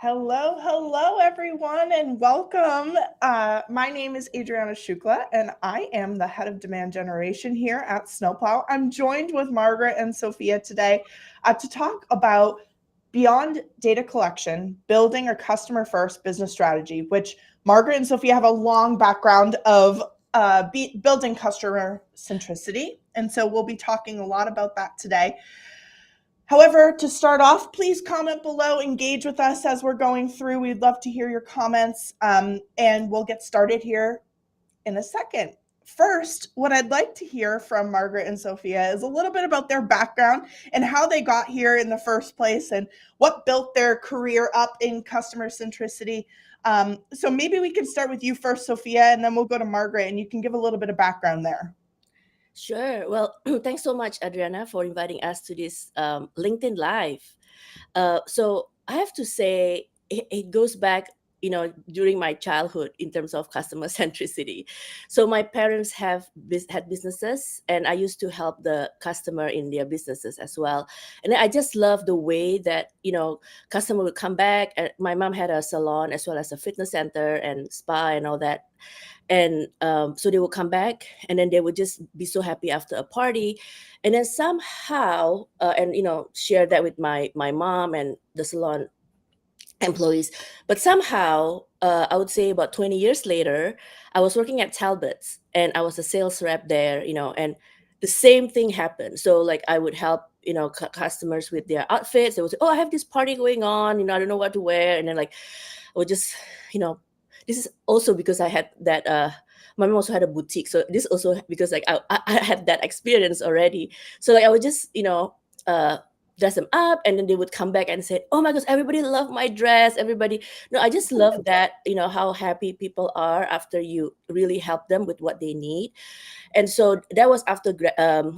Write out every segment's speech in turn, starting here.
Hello, everyone, and welcome. My name is Adriana Shukla, and I am the head of demand generation here at Snowplow. I'm joined with Margaret and Sophia today to talk about beyond data collection, building a customer first business strategy, which Margaret and Sophia have a long background of building customer centricity. And so we'll be talking a lot about that today. However, to start off, please comment below, engage with us as we're going through. We'd love to hear your comments, and we'll get started here in a second. First, what I'd like to hear from Margaret and Sophia is a little bit about their background and how they got here in the first place and what built their career up in customer centricity. So maybe we can start with you first, Sophia, and then we'll go to Margaret, and you can give a little bit of background there. Sure. Well, thanks so much, Adriana, for inviting us to this LinkedIn Live. So I have to say, it goes back, during my childhood in terms of customer centricity. So my parents had businesses, and I used to help the customer in their businesses as well. And I just love the way that customer would come back. And my mom had a salon as well as a fitness center and spa and all that. And so they would come back, and then they would just be so happy after a party, and then somehow and share that with my mom and the salon employees. But somehow, I would say about 20 years later, I was working at Talbot's, and I was a sales rep there, and the same thing happened. So like I would help customers with their outfits. They would say, oh, I have this party going on, I don't know what to wear. And then like I would just you know this is also because I had that my mom also had a boutique. So this also because like I had that experience already. So like I would just uh dress them up, and then they would come back and say, oh my gosh, everybody loved my dress, everybody. No, I just love that, how happy people are after you really help them with what they need. And so that was after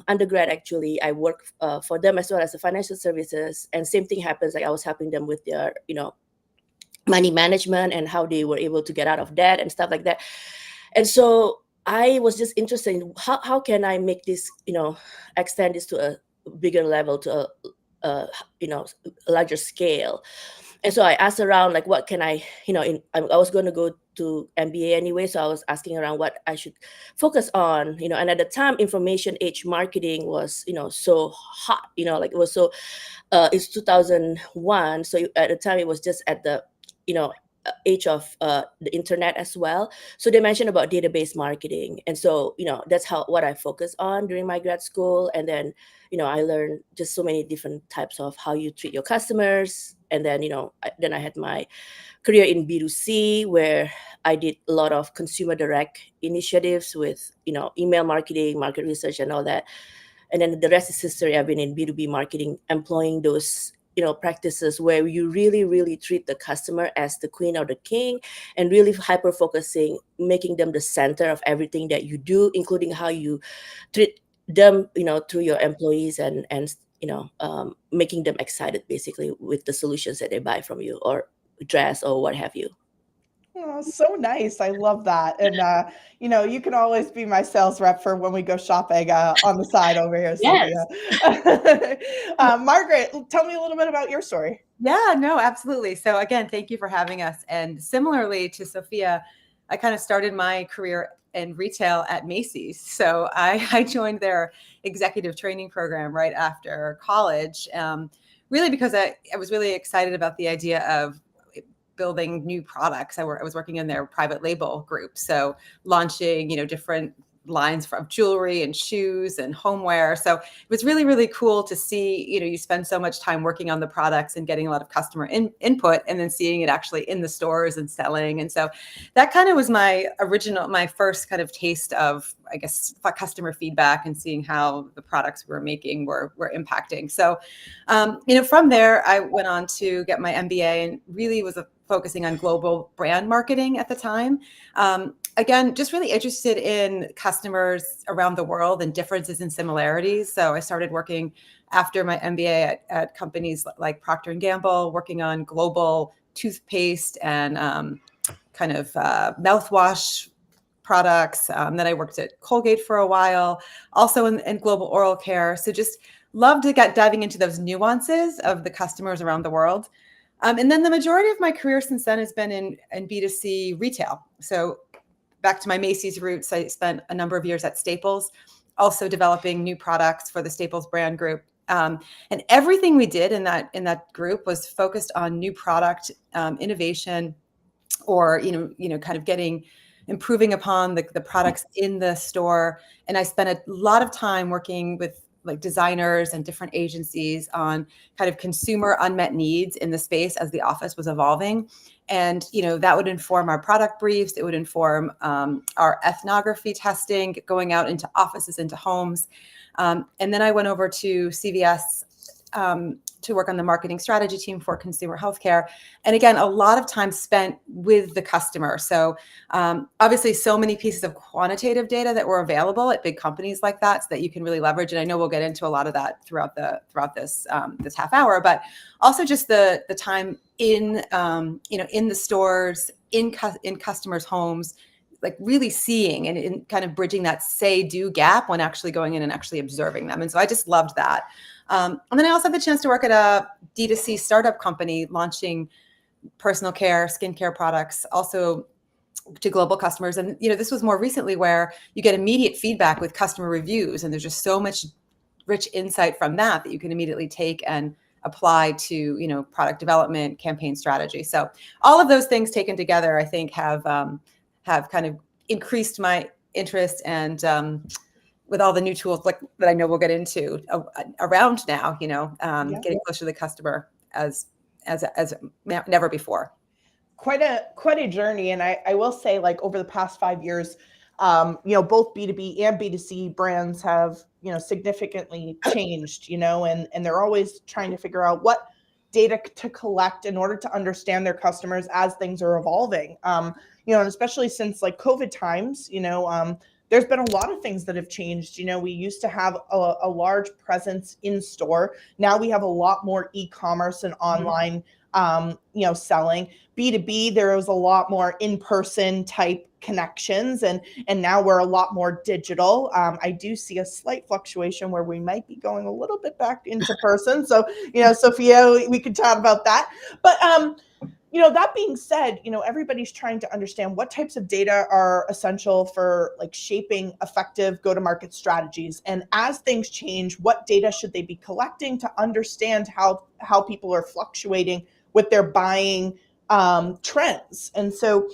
undergrad. Actually, I worked for them as well as the financial services, and same thing happens. Like I was helping them with their money management and how they were able to get out of debt and stuff like that. And so I was just interested in how can I make this, extend this to a bigger level, to a larger scale. And so I asked around, like, what can I, I was going to go to MBA anyway. So I was asking around what I should focus on, and at the time, information age marketing was, so hot, like it was so, it's 2001. So at the time it was just at the, age of the internet as well. So they mentioned about database marketing, and so that's what I focused on during my grad school. And then I learned just so many different types of how you treat your customers. And then then I had my career in B2C, where I did a lot of consumer direct initiatives with email marketing, market research, and all that. And then the rest is history. I've been in B2B marketing, employing those practices where you really treat the customer as the queen or the king, and really hyper focusing, making them the center of everything that you do, including how you treat them, through your employees, and making them excited basically with the solutions that they buy from you, or dress, or what have you. Oh, so nice. I love that. And, you can always be my sales rep for when we go shopping on the side over here, Sophia. Yes. Margaret, tell me a little bit about your story. Yeah, no, absolutely. So again, thank you for having us. And similarly to Sophia, I kind of started my career in retail at Macy's. So I joined their executive training program right after college, really because I was really excited about the idea of building new products. I was working in their private label group. So launching, different lines of jewelry and shoes and homeware. So it was really cool to see, you spend so much time working on the products and getting a lot of customer input, and then seeing it actually in the stores and selling. And so that kind of was my first kind of taste of, I guess, customer feedback, and seeing how the products we were making were impacting. So, from there, I went on to get my MBA, and really was focusing on global brand marketing at the time. Again, just really interested in customers around the world and differences and similarities. So I started working after my MBA at companies like Procter & Gamble, working on global toothpaste and kind of mouthwash products. Then I worked at Colgate for a while, also in global oral care. So just loved to get diving into those nuances of the customers around the world. And then the majority of my career since then has been in B2C retail. So back to my Macy's roots, I spent a number of years at Staples, also developing new products for the Staples brand group. And everything we did in that group was focused on new product innovation, or kind of improving upon the products in the store. And I spent a lot of time working with like designers and different agencies on kind of consumer unmet needs in the space as the office was evolving. And that would inform our product briefs. It would inform our ethnography testing, going out into offices, into homes. And then I went over to CVS to work on the marketing strategy team for consumer healthcare. And again, a lot of time spent with the customer. So obviously so many pieces of quantitative data that were available at big companies like that, so that you can really leverage. And I know we'll get into a lot of that throughout this this half hour, but also just the time in in the stores, in customers' homes, like really seeing and kind of bridging that say-do gap when actually going in and actually observing them. And so I just loved that. And then I also had the chance to work at a D2C startup company launching personal care, skincare products, also to global customers. And this was more recently, where you get immediate feedback with customer reviews, and there's just so much rich insight from that you can immediately take and apply to product development, campaign strategy. So all of those things taken together, I think, have kind of increased my interest, and with all the new tools like that I know we'll get into around now, getting closer to the customer as never before. Quite a journey. And I will say, like, over the past 5 years, both B2B and B2C brands have, significantly changed, and they're always trying to figure out what data to collect in order to understand their customers as things are evolving. And especially since like COVID times, there's been a lot of things that have changed. We used to have a large presence in store. Now we have a lot more e-commerce and online, selling. B2B, there was a lot more in-person type connections, and now we're a lot more digital. I do see a slight fluctuation where we might be going a little bit back into person. So, Sophia, we could talk about that. But that being said, everybody's trying to understand what types of data are essential for like shaping effective go-to-market strategies. And as things change, what data should they be collecting to understand how people are fluctuating with their buying trends? And so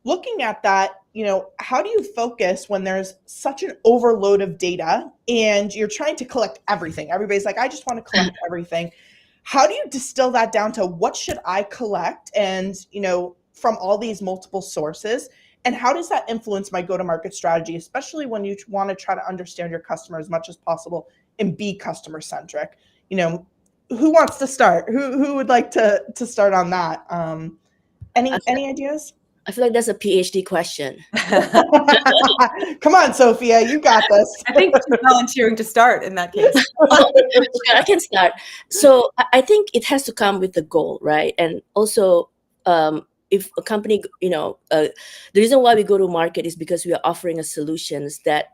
looking at that, how do you focus when there's such an overload of data and you're trying to collect everything? Everybody's like, I just want to collect everything. How do you distill that down to what should I collect and, from all these multiple sources? And how does that influence my go-to-market strategy, especially when you want to try to understand your customer as much as possible and be customer-centric? Who wants to start? Who would like to start on that? Any ideas? I feel like that's a PhD question. Come on, Sophia, you got this. I think she's volunteering to start in that case. I can start. So I think it has to come with the goal, right? And also, if a company, the reason why we go to market is because we are offering a solutions that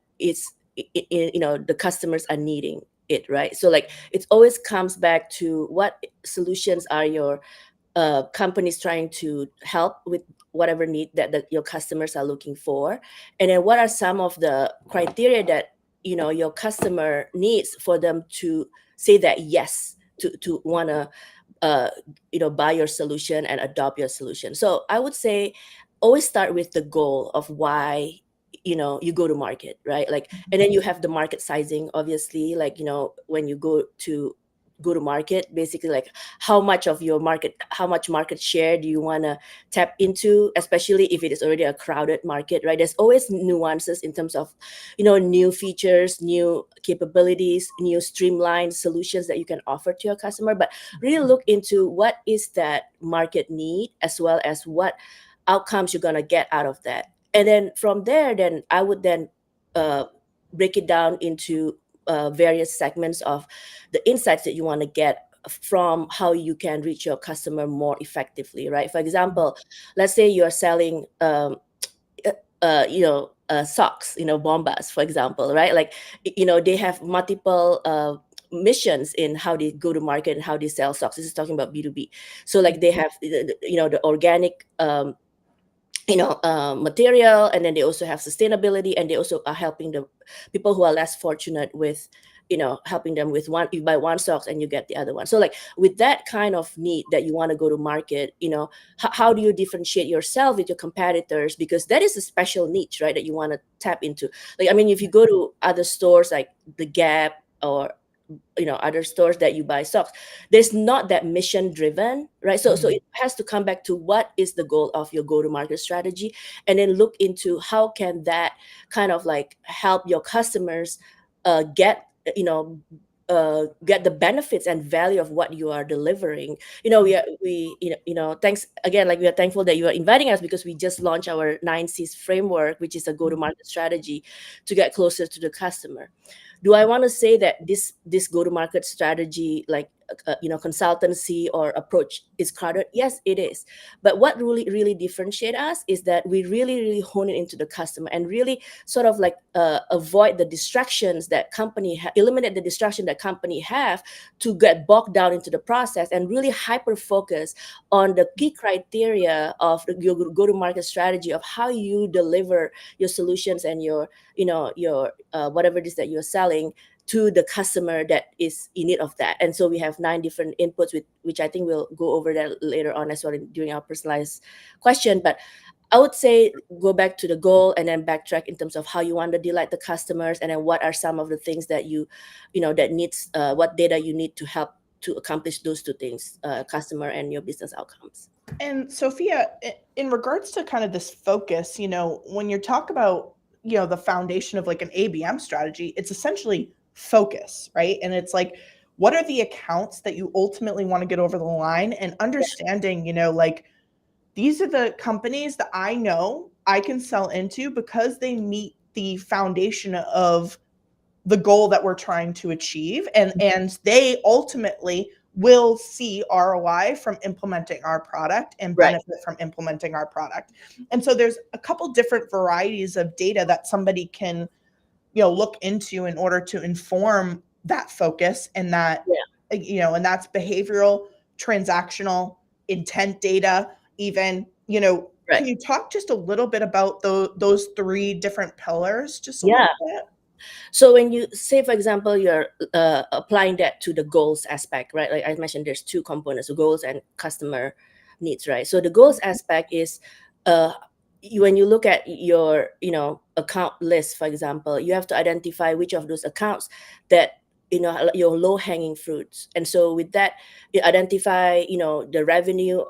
the customers are needing it, right? So like it always comes back to what solutions are your companies trying to help with whatever need that your customers are looking for, and then what are some of the criteria that your customer needs for them to say that yes to want to buy your solution and adopt your solution. So I would say always start with the goal of why you go to market, right? Like, and then you have the market sizing, obviously, like when you go to market, basically like how much market share do you want to tap into, especially if it is already a crowded market, right? There's always nuances in terms of new features, new capabilities, new streamlined solutions that you can offer to your customer, but really look into what is that market need as well as what outcomes you're going to get out of that. And then from there, then I would then break it down into various segments of the insights that you want to get from how you can reach your customer more effectively, right? For example, let's say you're selling, socks, Bombas, for example, right? Like, they have multiple missions in how they go to market and how they sell socks. This is talking about B2B. So like they have, the organic, material, and then they also have sustainability, and they also are helping the people who are less fortunate with, helping them with one. You buy one socks and you get the other one. So like with that kind of need that you want to go to market, how do you differentiate yourself with your competitors? Because that is a special niche, right, that you want to tap into. Like, I mean, if you go to other stores like the Gap or other stores that you buy socks, there's not that mission driven, right? So it has to come back to what is the goal of your go-to-market strategy, and then look into how can that kind of like help your customers get get the benefits and value of what you are delivering. Thanks again, like we are thankful that you are inviting us, because we just launched our 9Cs framework, which is a go-to-market strategy to get closer to the customer. Do I want to say that this go-to-market strategy, like consultancy or approach, is crowded? Yes, it is. But what really differentiate us is that we really hone it into the customer, and really sort of like avoid the distractions that eliminate the distraction that company have to get bogged down into the process, and really hyper focus on the key criteria of your go-to-market strategy of how you deliver your solutions and your whatever it is that you're selling to the customer that is in need of that. And so we have 9 different inputs, which I think we'll go over that later on as well during our personalized question. But I would say go back to the goal and then backtrack in terms of how you want to delight the customers, and then what are some of the things that that needs, what data you need to help to accomplish those 2 things, customer and your business outcomes. And Sophia, in regards to kind of this focus, when you talk about, the foundation of like an ABM strategy, it's essentially focus, right? And it's like, what are the accounts that you ultimately want to get over the line, and understanding, like, these are the companies that I know I can sell into because they meet the foundation of the goal that we're trying to achieve. And they ultimately will see ROI from implementing our product and benefit from implementing our product. And so there's a couple different varieties of data that somebody can, look into in order to inform that focus, and that, and that's behavioral, transactional, intent data, even, Can you talk just a little bit about those 3 different pillars? Just a little bit? So when you say, for example, you're applying that to the goals aspect, right? Like I mentioned, there's 2 components, the goals and customer needs, right? So the goals aspect is when you look at your, account list, for example, you have to identify which of those accounts that, your low hanging fruits. And so with that, you identify, the revenue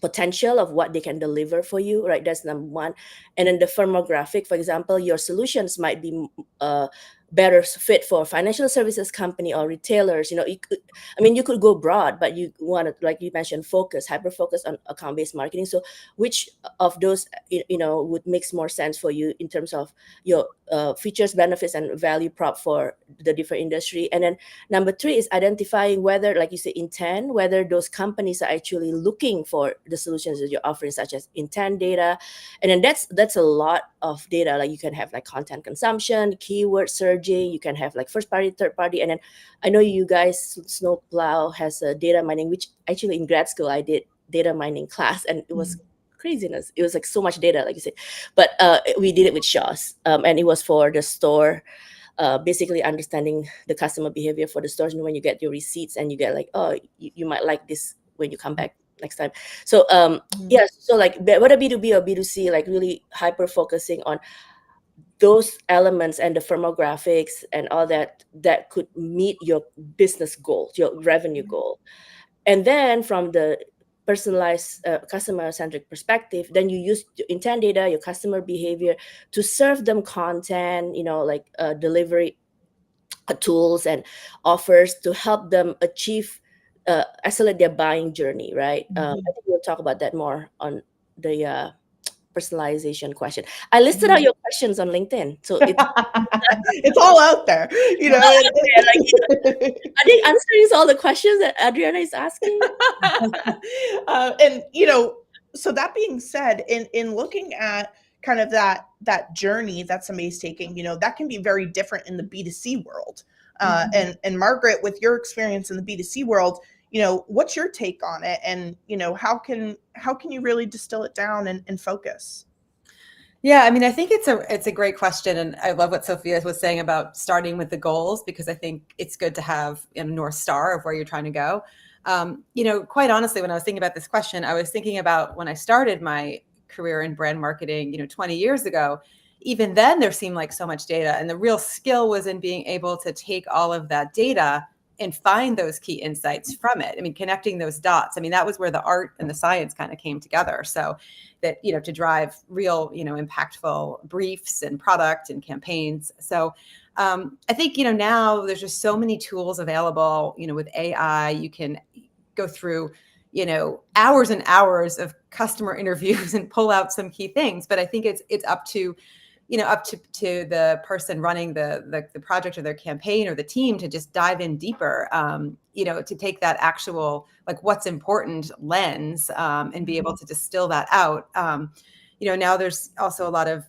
potential of what they can deliver for you, right? That's number 1. And then the firmographic, for example, your solutions might be better fit for financial services company or retailers. You could go broad, but you want to, like you mentioned, hyper focus on account-based marketing. So which of those would make more sense for you in terms of your features, benefits, and value prop for the different industry? And then number 3 is identifying whether, like you say, intent, whether those companies are actually looking for the solutions that you're offering, such as intent data. And then that's a lot of data. Like you can have like content consumption, keyword surging, you can have like first party, third party. And then I know you guys, Snowplow has a data mining, which actually in grad school I did data mining class, and it was craziness. It was like so much data, like you said. But we did it with Shaw's, and it was for the store, basically understanding the customer behavior for the stores. And when you get your receipts and you get like, oh, you might like this when you come back next time. So so like whether B2B or B2C, like really hyper focusing on those elements and the firmographics and all that could meet your business goals, your revenue goal. And then from the personalized customer-centric perspective, then you use your intent data, your customer behavior to serve them content, like delivery tools and offers to help them achieve, accelerate their buying journey, right? I think we'll talk about that more on the personalization question. I listed out your questions on LinkedIn, so it's all out there. Are they answering all the questions that Adriana is asking? And so that being said, in looking at kind of that journey that somebody's taking, that can be very different in the B2C world. And Margaret, with your experience in the B2C world, what's your take on it? And, how can you really distill it down and focus? Yeah, I mean, I think it's a great question, and I love what Sophia was saying about starting with the goals, because I think it's good to have a North Star of where you're trying to go. Quite honestly, when I was thinking about this question, I was thinking about when I started my career in brand marketing, 20 years ago. Even then, there seemed like so much data, and the real skill was in being able to take all of that data and find those key insights from it. I mean, connecting those dots. I mean, that was where the art and the science kind of came together. So that, to drive real, impactful briefs and product and campaigns. So I think, now there's just so many tools available, with AI, you can go through, hours and hours of customer interviews and pull out some key things. But I think it's up to the person running the project or their campaign or the team to just dive in deeper, to take that actual, like, what's important lens, and be able to distill that out. Now there's also a lot of,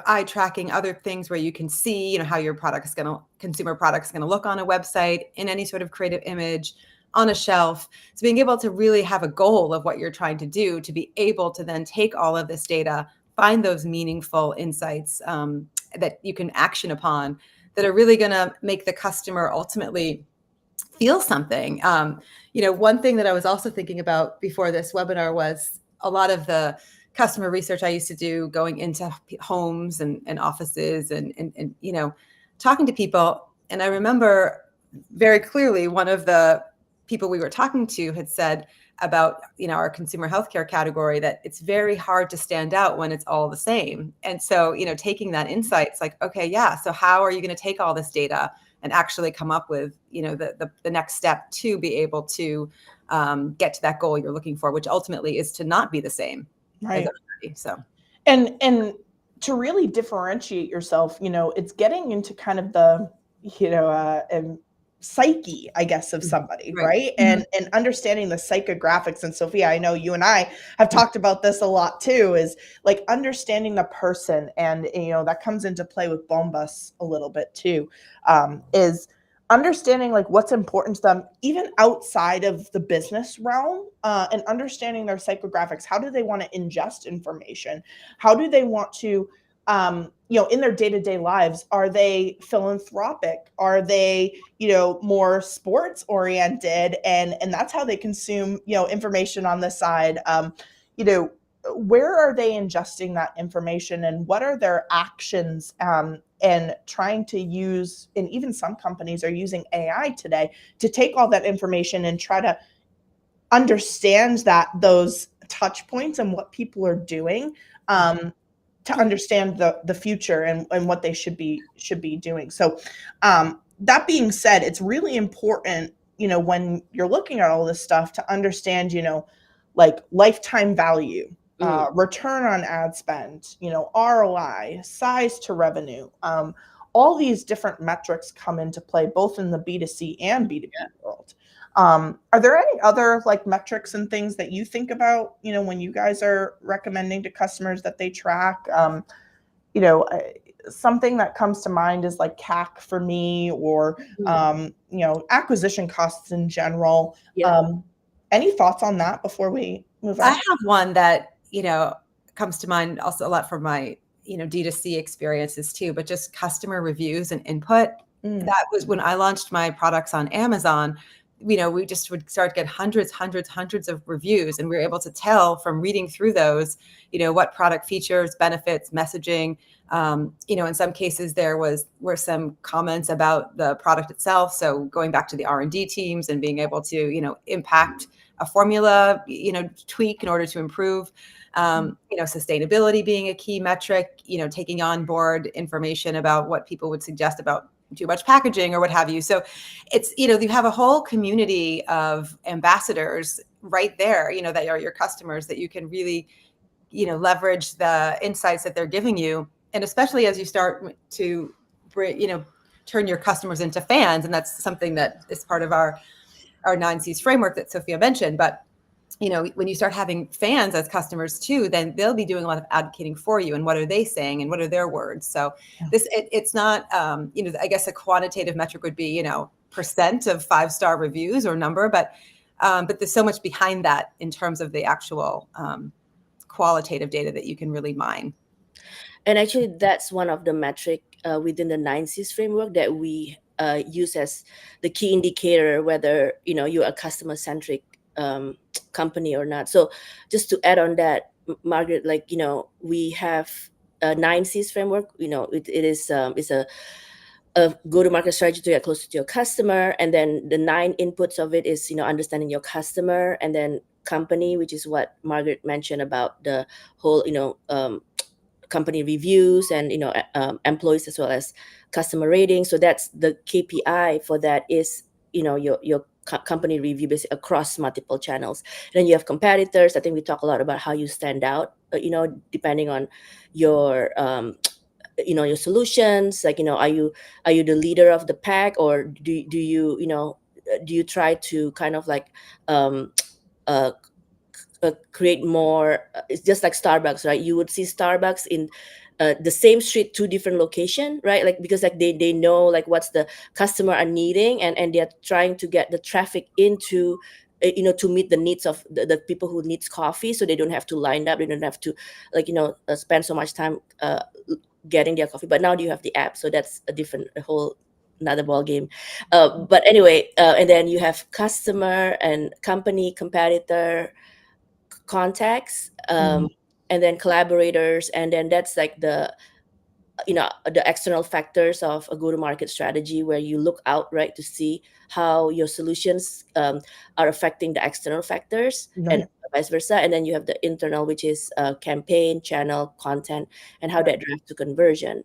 eye tracking, other things where you can see, how your consumer product is going to look on a website, in any sort of creative image, on a shelf. So being able to really have a goal of what you're trying to do, to be able to then take all of this data, find those meaningful insights that you can action upon, that are really going to make the customer ultimately feel something. One thing that I was also thinking about before this webinar was a lot of the customer research I used to do, going into homes and offices and talking to people. And I remember very clearly one of the people we were talking to had said about, our consumer healthcare category, that it's very hard to stand out when it's all the same. And so, taking that insight, it's like, okay, yeah. So how are you going to take all this data and actually come up with, the next step to be able to get to that goal you're looking for, which ultimately is to not be the same as everybody. So, and to really differentiate yourself, it's getting into kind of the, psyche, I guess, of somebody, right? And understanding the psychographics. And Sophia, I know you and I have talked about this a lot too, is like understanding the person. And, that comes into play with Bombas a little bit too, is understanding like what's important to them, even outside of the business realm, and understanding their psychographics. How do they want to ingest information? How do they want to, in their day-to-day lives, are they philanthropic? Are they, more sports oriented? And that's how they consume, information on the side. Where are they ingesting that information, and what are their actions, and trying to use, and even some companies are using AI today to take all that information and try to understand those touch points and what people are doing, to understand the future and what they should be doing. So that being said, it's really important, when you're looking at all this stuff, to understand, like lifetime value, return on ad spend, ROI, size to revenue. All these different metrics come into play, both in the B2C and B2B world. Are there any other like metrics and things that you think about, when you guys are recommending to customers that they track? Something that comes to mind is like CAC for me, or, acquisition costs in general. Any thoughts on that before we move on? I have one that, comes to mind also a lot from my, D2C experiences too, but just customer reviews and input. That was when I launched my products on Amazon. We just would start to get hundreds of reviews, and we were able to tell from reading through those, what product features, benefits, messaging. In some cases there were some comments about the product itself. So going back to the R&D teams and being able to, impact a formula, tweak in order to improve, sustainability being a key metric, taking on board information about what people would suggest about too much packaging or what have you. So it's, you have a whole community of ambassadors right there, that are your customers, that you can really, leverage the insights that they're giving you. And especially as you start to, turn your customers into fans. And that's something that is part of our 9 C's framework that Sophia mentioned. But, when you start having fans as customers too, then they'll be doing a lot of advocating for you. And what are they saying? And what are their words? So it's not, I guess a quantitative metric would be, percent of 5-star reviews or number, but there's so much behind that in terms of the actual qualitative data that you can really mine. And actually, that's one of the metric within the 9Cs framework that we use as the key indicator whether you're a customer-centric company or not. So just to add on that, Margaret, we have a 9Cs framework. It is it's a go-to-market strategy to get closer to your customer, and then the 9 inputs of it is understanding your customer, and then company, which is what Margaret mentioned about the whole company reviews and employees as well as customer ratings. So that's the KPI for that is your company review basically across multiple channels. And then you have competitors. I think we talk a lot about how you stand out, depending on your your solutions. Like are you the leader of the pack, or do you try to kind of like create more? It's just like Starbucks, right? You would see Starbucks in the same street, 2 different location, right? Like because like they know like what's the customer are needing, and they're trying to get the traffic into to meet the needs of the people who needs coffee, so they don't have to line up, they don't have to spend so much time getting their coffee. But now you have the app, so that's a whole another ball game. But anyway, and then you have customer and company, competitor, contacts, and then collaborators, and then that's like the external factors of a go-to-market strategy, where you look out, right, to see how your solutions are affecting the external factors, and vice versa. And then you have the internal, which is campaign, channel, content, and how that drives to conversion.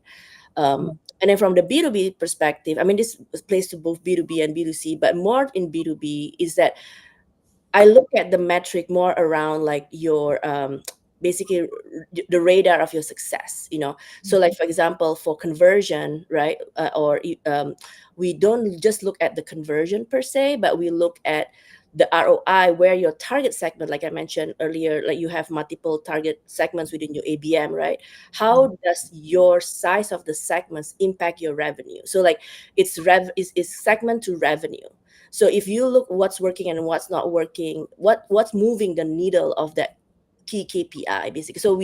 And then from the B2B perspective, I mean, this plays to both B2B and B2C, but more in B2B is that I look at the metric more around like your basically the radar of your success. So like, for example, for conversion, right, we don't just look at the conversion per se, but we look at the ROI, where your target segment, like I mentioned earlier, like you have multiple target segments within your ABM, right? How does your size of the segments impact your revenue? So like it's segment to revenue. So if you look what's working and what's not working, what's moving the needle of that key KPI, basically. So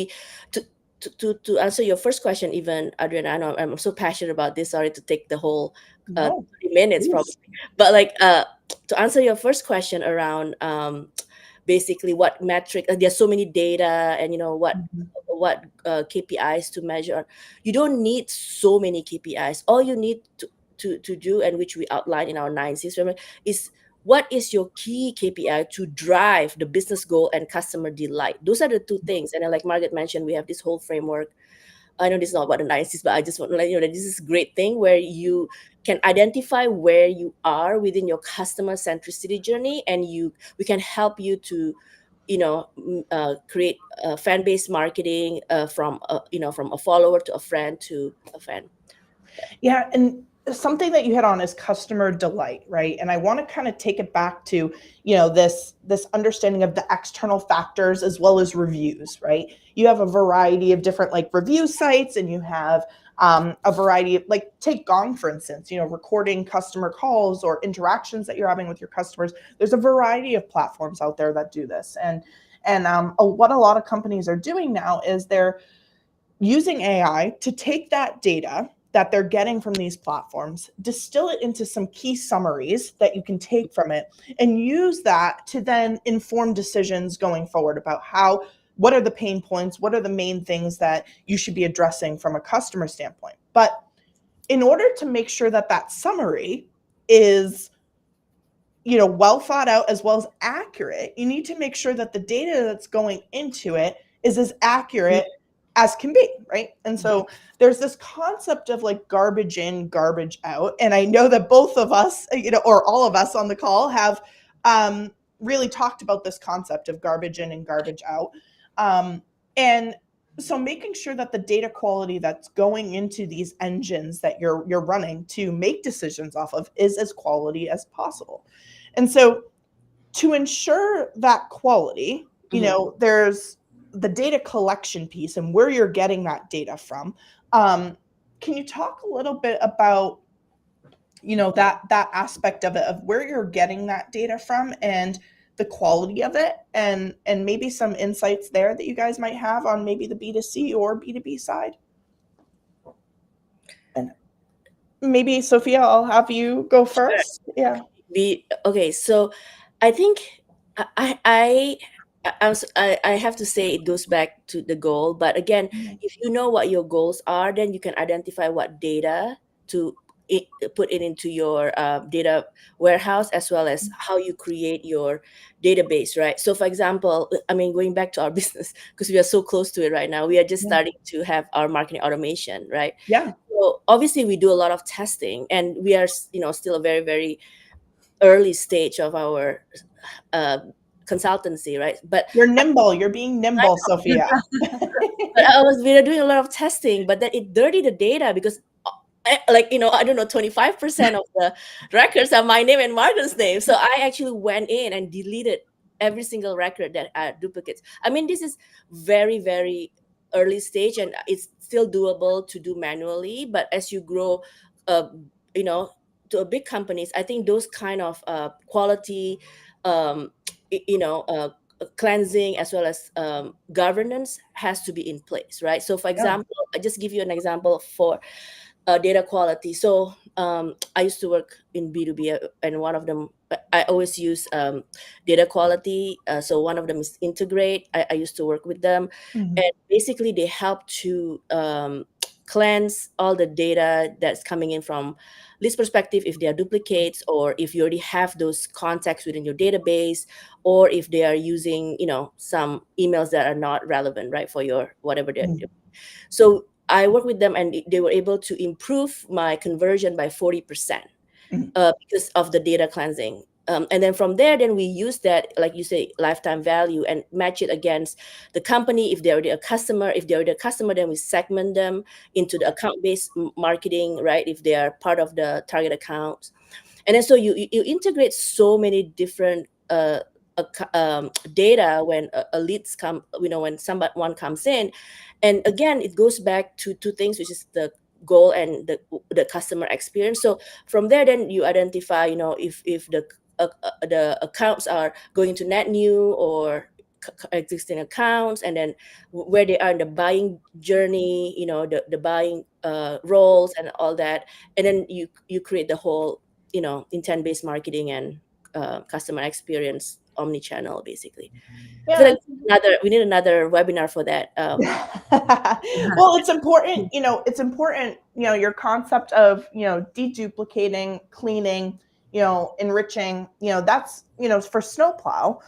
to answer your first question, even Adriana, I know I'm so passionate about this. Sorry to take the whole 30 minutes probably, but like to answer your first question around basically what metric. There's so many data, and what KPIs to measure. You don't need so many KPIs. All you need to do, and which we outline in our 9Cs, is what is your key KPI to drive the business goal and customer delight. Those are the 2 things. And then, like Margaret mentioned, we have this whole framework. I know this is not about the 9Cs, but I just want to let you know that this is a great thing where you can identify where you are within your customer centricity journey, and we can help you to create fan-based marketing from a follower to a friend to a fan. Yeah, and something that you hit on is customer delight, right? And I want to kind of take it back to, this understanding of the external factors as well as reviews, right? You have a variety of different like review sites, and you have a variety of, like, take Gong, for instance, recording customer calls or interactions that you're having with your customers. There's a variety of platforms out there that do this. And what a lot of companies are doing now is they're using AI to take that data that they're getting from these platforms, distill it into some key summaries that you can take from it, and use that to then inform decisions going forward about what are the pain points, what are the main things that you should be addressing from a customer standpoint. But in order to make sure that that summary is well thought out as well as accurate, you need to make sure that the data that's going into it is as accurate as can be, right? And so there's this concept of like garbage in, garbage out. And I know that both of us, or all of us on the call have really talked about this concept of garbage in and garbage out. And so making sure that the data quality that's going into these engines that you're running to make decisions off of is as quality as possible. And so to ensure that quality, there's the data collection piece and where you're getting that data from. Can you talk a little bit about, that aspect of it, of where you're getting that data from and the quality of it, and maybe some insights there that you guys might have on maybe the B2C or B2B side? And maybe Sophia, I'll have you go first. Yeah. Okay, so I think I have to say it goes back to the goal. But again, if you know what your goals are, then you can identify what data to put it into your data warehouse, as well as how you create your database, right? So for example, I mean, going back to our business, because we are so close to it right now, we are just starting to have our marketing automation, right? Yeah. So obviously we do a lot of testing, and we are still a very, very early stage of our consultancy, right? But You're nimble. You're being nimble, Sophia. we are doing a lot of testing, but then it dirty the data, because I don't know, 25% of the records are my name and Margaret's name. So I actually went in and deleted every single record that are duplicates. I mean, this is very, very early stage, and it's still doable to do manually. But as you grow, to a big companies, I think those kind of quality, um, cleansing, as well as governance has to be in place, right? So for example, I just give you an example for data quality. So I used to work in B2B, and one of them, I always use data quality. So one of them is Integrate. I used to work with them. Mhm. And basically they help to cleanse all the data that's coming in from list perspective, if they are duplicates, or if you already have those contacts within your database, or if they are using some emails that are not relevant, right, for your whatever they're doing. So I worked with them, and they were able to improve my conversion by 40% because of the data cleansing. And then from there, then we use that, like you say, lifetime value, and match it against the company. If they're already a customer, then we segment them into the account-based marketing, right? If they are part of the target accounts. And then so you integrate so many different data when a leads come, when someone comes in. And again, it goes back to two things, which is the goal and the customer experience. So from there, then you identify, if the accounts are going to net new or existing accounts, and then where they are in the buying journey, the buying roles and all that. And then you create the whole, intent-based marketing and customer experience omni-channel, basically. I feel like we need another webinar for that. Well, it's important, your concept of, deduplicating, cleaning, enriching, that's, for Snowplow.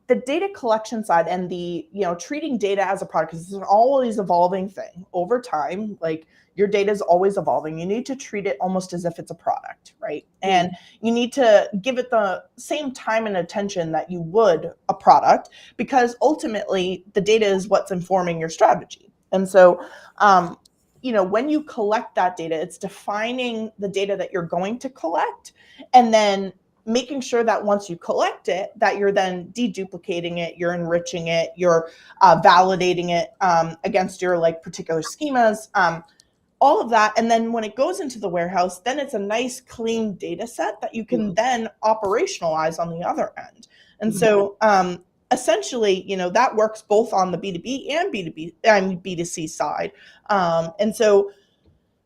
The data collection side and the, treating data as a product, because it's an always evolving thing over time. Like, your data is always evolving. You need to treat it almost as if it's a product, right? And you need to give it the same time and attention that you would a product, because ultimately the data is what's informing your strategy. And so, when you collect that data, it's defining the data that you're going to collect, and then making sure that once you collect it, that you're then deduplicating it, you're enriching it, you're validating it against your particular schemas, all of that. And then when it goes into the warehouse, then it's a nice clean data set that you can then operationalize on the other end. And so essentially, that works both on the B2B and B2C side. And so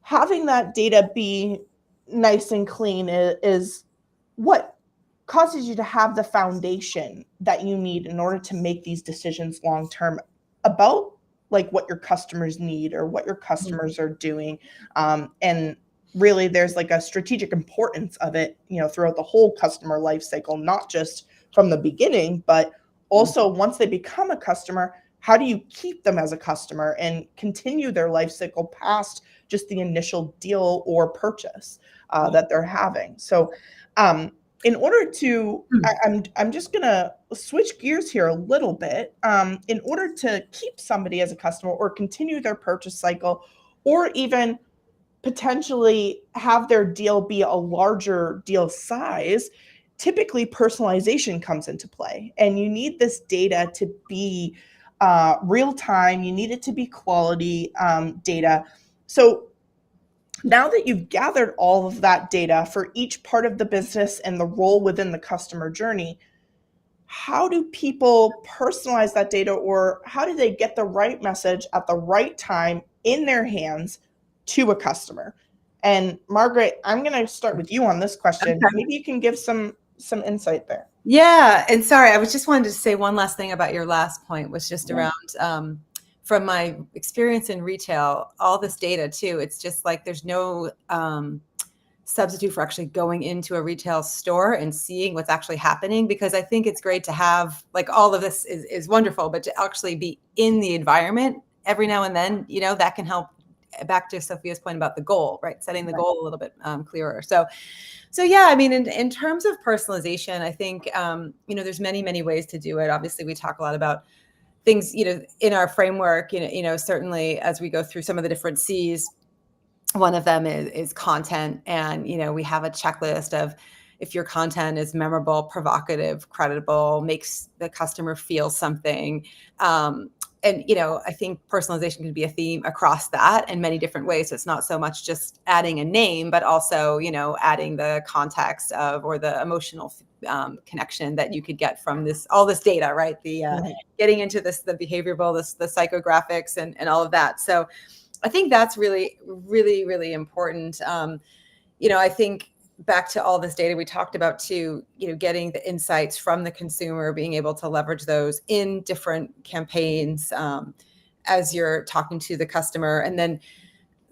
having that data be nice and clean is what causes you to have the foundation that you need in order to make these decisions long term about what your customers need or what your customers are doing. And really, there's a strategic importance of it, throughout the whole customer life cycle, not just from the beginning, but also once they become a customer, how do you keep them as a customer and continue their life cycle past just the initial deal or purchase that they're having. So in order to, I'm just going to switch gears here a little bit. In order to keep somebody as a customer or continue their purchase cycle, or even potentially have their deal be a larger deal size, typically personalization comes into play, and you need this data to be real time. You need it to be quality data. So now that you've gathered all of that data for each part of the business and the role within the customer journey, how do people personalize that data, or how do they get the right message at the right time in their hands to a customer? And Margaret, I'm going to start with you on this question. Okay. Maybe you can give some insight there. Yeah. And sorry, I was just wanted to say one last thing about your last point, was just around from my experience in retail, all this data too. It's just like there's no substitute for actually going into a retail store and seeing what's actually happening, because I think it's great to have, like, all of this is wonderful, but to actually be in the environment every now and then, you know, that can help. Back to Sophia's point about the goal, right? Setting the goal a little bit clearer. So yeah, I mean, in terms of personalization, I think, you know, there's many ways to do it. Obviously, we talk a lot about things, you know, in our framework, you know, certainly as we go through some of the different C's, one of them is content. And, you know, we have a checklist of, if your content is memorable, provocative, credible, makes the customer feel something. And, you know, I think personalization can be a theme across that in many different ways. So it's not so much just adding a name, but also, you know, adding the context of, or the emotional connection that you could get from all this data, right? The getting into the behavioral, the psychographics and all of that. So I think that's really important. You know, I think back to all this data we talked about too, you know, getting the insights from the consumer, being able to leverage those in different campaigns as you're talking to the customer. And then,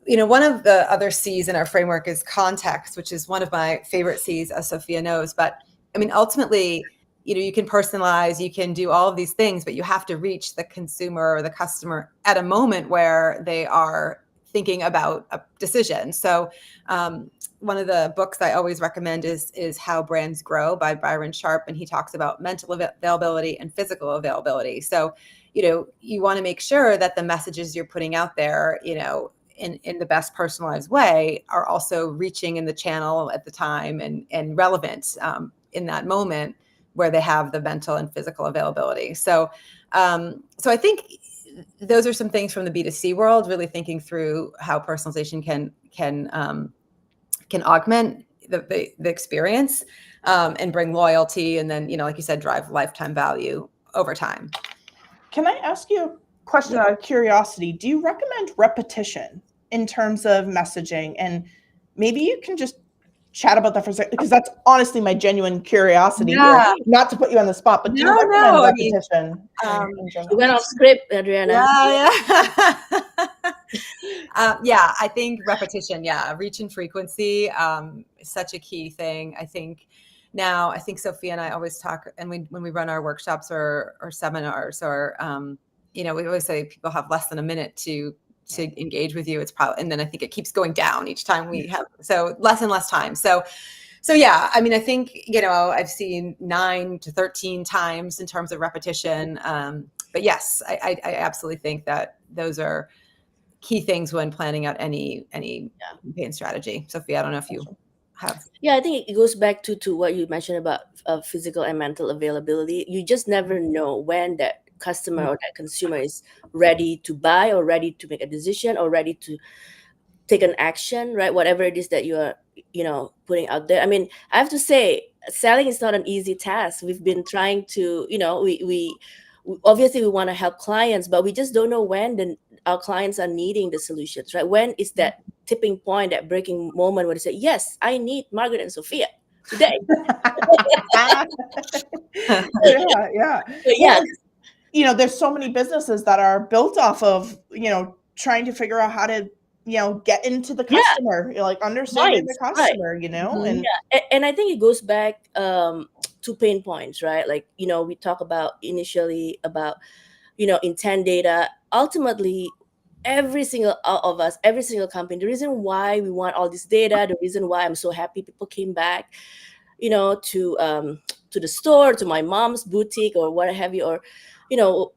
you know, one of the other C's in our framework is context, which is one of my favorite C's, as Sophia knows. But I mean, ultimately, you know, you can personalize, you can do all of these things, but you have to reach the consumer or the customer at a moment where they are thinking about a decision. So one of the books I always recommend is How Brands Grow by Byron Sharp. And he talks about mental availability and physical availability. So, you know, you want to make sure that the messages you're putting out there, you know, in the best personalized way, are also reaching in the channel at the time and relevant in that moment where they have the mental and physical availability. So I think those are some things from the B2C world, really thinking through how personalization can augment the experience and bring loyalty, and then, you know, like you said, drive lifetime value over time. Can I ask you a question out of curiosity? Do you recommend repetition in terms of messaging? And maybe you can just chat about that for a second, because that's honestly my genuine curiosity here. Not to put you on the spot, but do you recommend repetition? You went off script, Adriana. Yeah, I think repetition, reach and frequency is such a key thing. I think now, I think Sophia and I always talk, and when we run our workshops or seminars, or you know, we always say people have less than a minute to engage with you. It's probably, and then I think it keeps going down each time we have, so less and less time. So yeah, I mean, I think, you know, I've seen 9 to 13 times in terms of repetition. But yes, I absolutely think that those are key things when planning out any campaign strategy. Sophia, I don't know if you have. Yeah, I think it goes back to what you mentioned about physical and mental availability. You just never know when that customer or that consumer is ready to buy, or ready to make a decision, or ready to take an action, right? Whatever it is that you are, you know, putting out there. I mean, I have to say, selling is not an easy task. We've been trying to, you know, we obviously we want to help clients, but we just don't know when our clients are needing the solutions, right? When is that tipping point, that breaking moment where they say, yes, I need Margaret and Sophia today. Yeah. Yeah. You know, there's so many businesses that are built off of, you know, trying to figure out how to, you know, get into the customer, like understanding the customer, you know. And I think it goes back to pain points, right? Like, you know, we talk about initially about, you know, intent data. Ultimately, every single of us, every single company, the reason why we want all this data, the reason why I'm so happy people came back, you know, to the store, to my mom's boutique, or what have you, or, you know,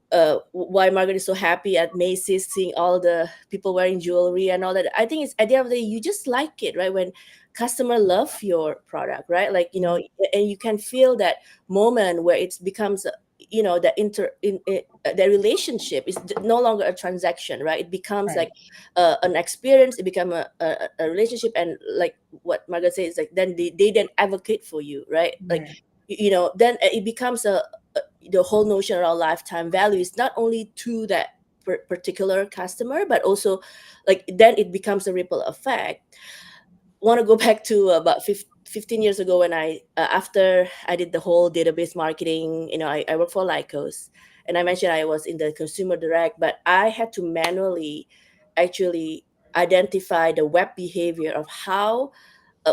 why Margaret is so happy at Macy's, seeing all the people wearing jewelry and all that. I think it's, at the end of the day, you just like it, right? When customer love your product, right? Like, and you can feel that moment where it becomes the relationship is no longer a transaction, right? It becomes Right. like an experience. It becomes a relationship, and like what Margaret says, like then they then advocate for you, right? Like Right. then it becomes the whole notion around lifetime value is not only to that particular customer, but also like then it becomes a ripple effect. Want to go back to about 15 years ago when I after I did the whole database marketing. I worked for Lycos, and I mentioned I was in the consumer direct, but I had to manually actually identify the web behavior of how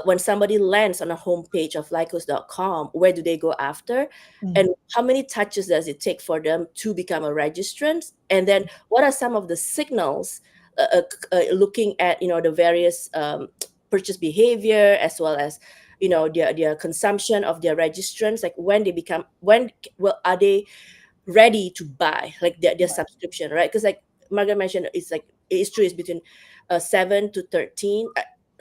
when somebody lands on a homepage of Lycos.com, where do they go after? And how many touches does it take for them to become a registrant? And then what are some of the signals looking at the various purchase behavior, as well as their consumption of their registrants, like are they ready to buy like their subscription, right? Because like Margaret mentioned, it's true, it's between 7 to 13.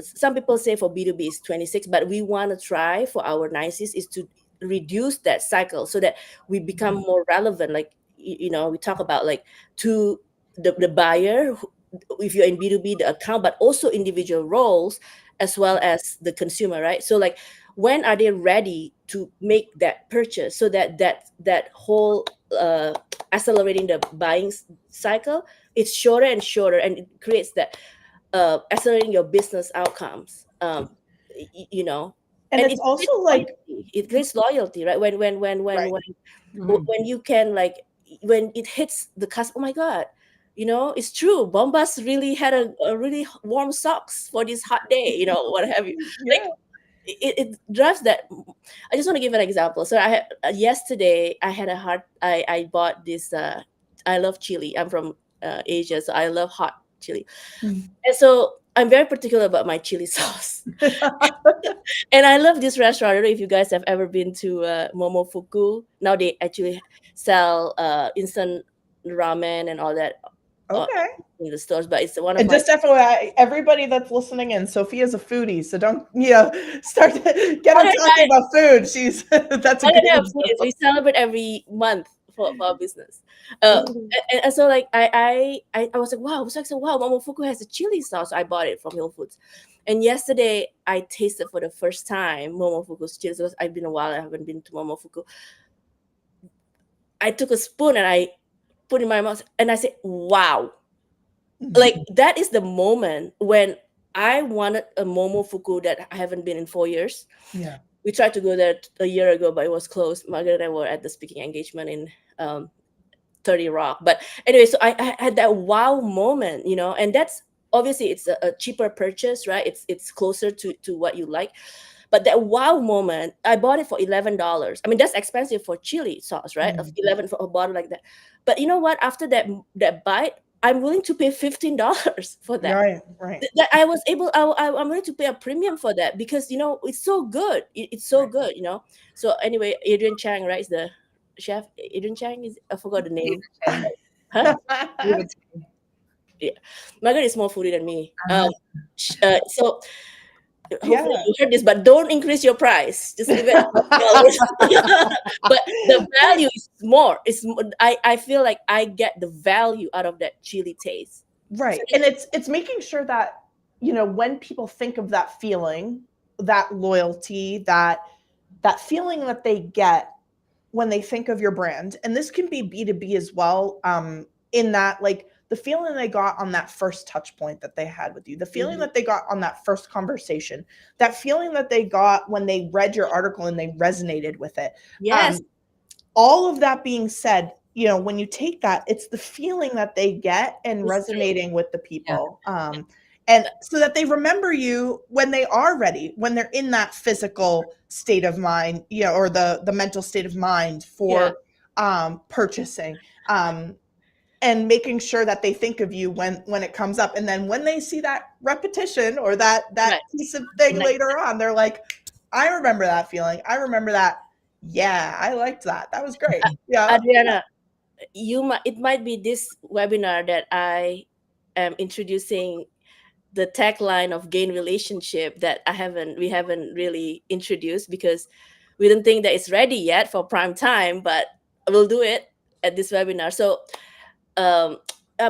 Some people say for B2B is 26, but we want to try for our NICEs is to reduce that cycle so that we become more relevant. Like we talk about like to the buyer, if you're in B2B, the account, but also individual roles as well as the consumer, right? So like when are they ready to make that purchase, so that whole accelerating the buying cycle, it's shorter and shorter, and it creates that accelerating your business outcomes. And And it's also like it creates loyalty, right? When Right. when you can like when it hits the customer, oh my god, it's true, Bombas really had a really warm socks for this hot day, what have you. Like Yeah. it drives that. I just want to give an example. So I had yesterday I had I bought this I love chili. I'm from Asia, so I love hot chili. Mm. And so I'm very particular about my chili sauce. And I love this restaurant. I don't know if you guys have ever been to Momofuku. Now they actually sell instant ramen and all that Okay. in the stores, but it's one of And my just FYI, everybody that's listening in, Sophia's a foodie, so don't start to get her talking about food. She's that's a good example. we celebrate every month for our business. And so like I was like, wow, Momofuku has a chili sauce. I bought it from Whole Foods. And yesterday I tasted for the first time Momofuku's chili sauce. I've been a while, I haven't been to Momofuku. I took a spoon and I put it in my mouth and I said, wow. Like that is the moment when I wanted a Momofuku that I haven't been in 4 years. Yeah. We tried to go there a year ago, but it was closed. Margaret and I were at the speaking engagement in 30 Rock. But anyway, so I had that wow moment, and that's obviously it's a cheaper purchase, right? It's closer to what you like. But that wow moment, I bought it for $11. I mean, that's expensive for chili sauce, right? Of 11 for a bottle like that. But you know what? After that bite, I'm willing to pay $15 for that. Right. That I was able, I'm willing to pay a premium for that because it's so good. It's so good, So anyway, Adrian Chang, right? Is the chef. Adrian Chang is, I forgot the name. Huh? Yeah, Margaret is more foodie than me. So hopefully you heard this, but don't increase your price. Just leave it. But the value is more. I feel like I get the value out of that chili taste. Right. And it's making sure that, when people think of that feeling, that loyalty, that feeling that they get when they think of your brand, and this can be B2B as well, in that like the feeling they got on that first touch point that they had with you, the feeling that they got on that first conversation, that feeling that they got when they read your article and they resonated with it. Yes. All of that being said, when you take that, it's the feeling that they get and resonating with the people. Yeah. And so that they remember you when they are ready, when they're in that physical state of mind, or the mental state of mind for purchasing. And making sure that they think of you when it comes up. And then when they see that repetition or that piece of thing later on, they're like, I remember that feeling. I remember that. Yeah, I liked that. That was great. Yeah. Adriana, it might be this webinar that I am introducing the tagline of gain relationship that we haven't really introduced because we don't think that it's ready yet for prime time, but we'll do it at this webinar. So I'm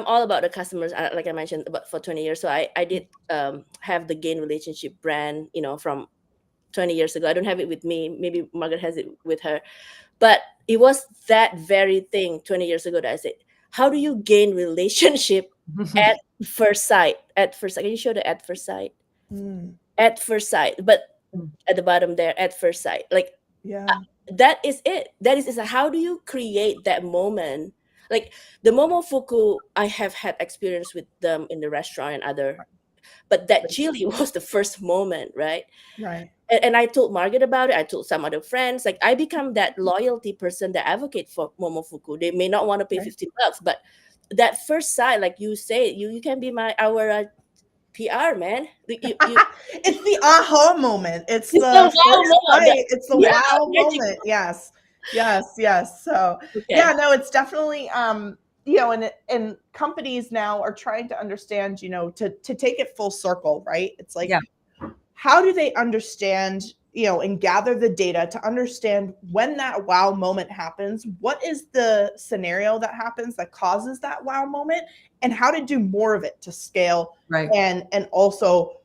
all about the customers, like I mentioned, about for 20 years. So I did have the gain relationship brand, from 20 years ago. I don't have it with me. Maybe Margaret has it with her. But it was that very thing 20 years ago that I said, how do you gain relationship at first sight? At first sight. Can you show the at first sight? At first sight. But at the bottom there, at first sight. Like, Yeah. That is it. That is how do you create that moment? Like the Momofuku, I have had experience with them in the restaurant and other, but that chili was the first moment, right? Right. And I told Margaret about it. I told some other friends. Like I become that loyalty person that advocate for Momofuku. They may not want to pay Right. $50, but that first sight, like you say, you can be our PR man. It's the aha moment. It's It's the the wow first moment. sight. It's the Yeah, wow magic. moment. Yes. Yes. So Okay. yeah, no, it's definitely and companies now are trying to understand, to take it full circle, right? It's like, Yeah. how do they understand, and gather the data to understand when that wow moment happens? What is the scenario that happens that causes that wow moment, and how to do more of it to scale, Right. and also,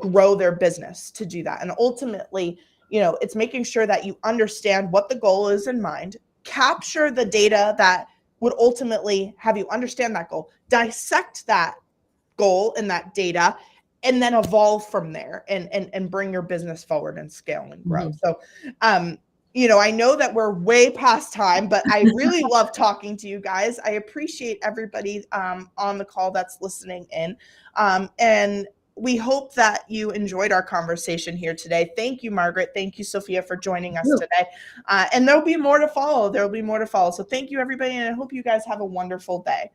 grow their business to do that. And ultimately, it's making sure that you understand what the goal is in mind, capture the data that would ultimately have you understand that goal, dissect that goal and that data, and then evolve from there and bring your business forward and scale and grow. So, I know that we're way past time, but I really love talking to you guys. I appreciate everybody on the call that's listening in. And we hope that you enjoyed our conversation here today. Thank you, Margaret. Thank you, Sophia, for joining us today. And there'll be more to follow. So thank you, everybody. And I hope you guys have a wonderful day.